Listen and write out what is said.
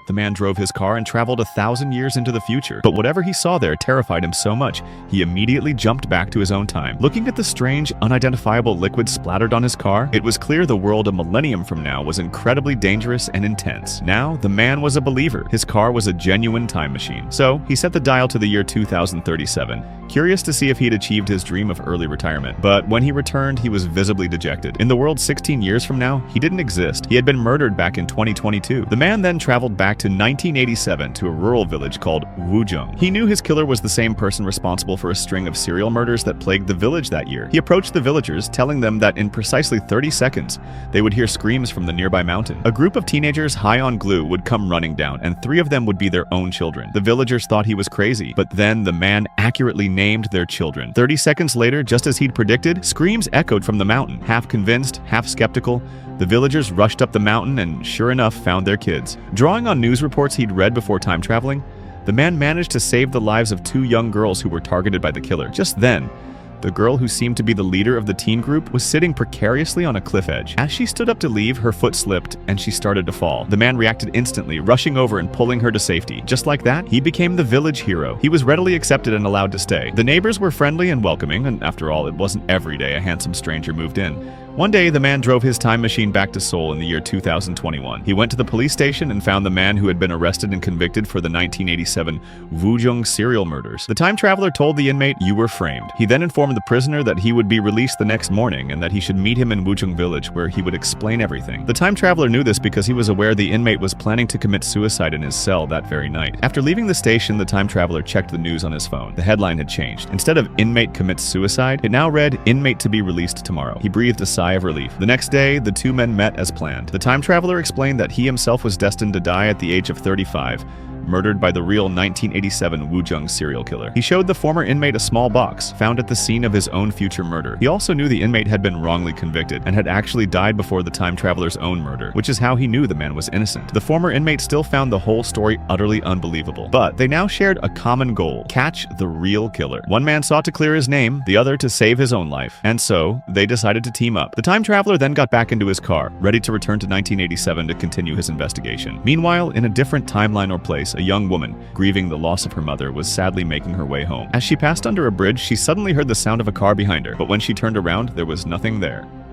The man drove his car and traveled 1,000 years into the future. But whatever he saw there terrified him so much, he immediately jumped back to his own time. Looking at the strange, unidentifiable liquid splattered on his car, it was clear the world a millennium from now was incredibly dangerous and intense. Now, the man was a believer. His car was a genuine time machine. So, he set the dial to the year 2037, curious to see if he'd achieved his dream of early retirement. But when he returned, he was visibly dejected. In the world 16 years from now, he didn't exist. He had been murdered back in 2022. The man then traveled back to 1987 to a rural village called Wuzhong. He knew his killer was the same person responsible for a string of serial murders that plagued the village that year. He approached the villagers, telling them that in precisely 30 seconds, they would hear screams from the nearby mountain. A group of teenagers high on glue would come running down, and 3 of them would be their own children. The villagers thought he was crazy, but then the man accurately named their children. 30 seconds later, just as he'd predicted, screams echoed from the mountain. Half convinced, half skeptical, the villagers rushed up the mountain and, sure enough, found their kids. Drawing on news reports he'd read before time traveling, the man managed to save the lives of 2 young girls who were targeted by the killer. Just then, the girl who seemed to be the leader of the teen group was sitting precariously on a cliff edge. As she stood up to leave, her foot slipped and she started to fall. The man reacted instantly, rushing over and pulling her to safety. Just like that, he became the village hero. He was readily accepted and allowed to stay. The neighbors were friendly and welcoming, and after all, it wasn't every day a handsome stranger moved in. One day, the man drove his time machine back to Seoul in the year 2021. He went to the police station and found the man who had been arrested and convicted for the 1987 Wuzhong serial murders. The time traveler told the inmate, "You were framed." He then informed the prisoner that he would be released the next morning and that he should meet him in Wuzhong village, where he would explain everything. The time traveler knew this because he was aware the inmate was planning to commit suicide in his cell that very night. After leaving the station, the time traveler checked the news on his phone. The headline had changed. Instead of "Inmate commits suicide," it now read, "Inmate to be released tomorrow." He breathed a sigh of relief. The next day, the 2 men met as planned. The time traveler explained that he himself was destined to die at the age of 35, murdered by the real 1987 Wuzhong serial killer. He showed the former inmate a small box found at the scene of his own future murder. He also knew the inmate had been wrongly convicted and had actually died before the time traveler's own murder, which is how he knew the man was innocent. The former inmate still found the whole story utterly unbelievable, but they now shared a common goal: catch the real killer. One man sought to clear his name, the other to save his own life, and so they decided to team up. The time traveler then got back into his car, ready to return to 1987 to continue his investigation. Meanwhile, in a different timeline or place, a young woman, grieving the loss of her mother, was sadly making her way home. As she passed under a bridge, she suddenly heard the sound of a car behind her, but when she turned around, there was nothing there.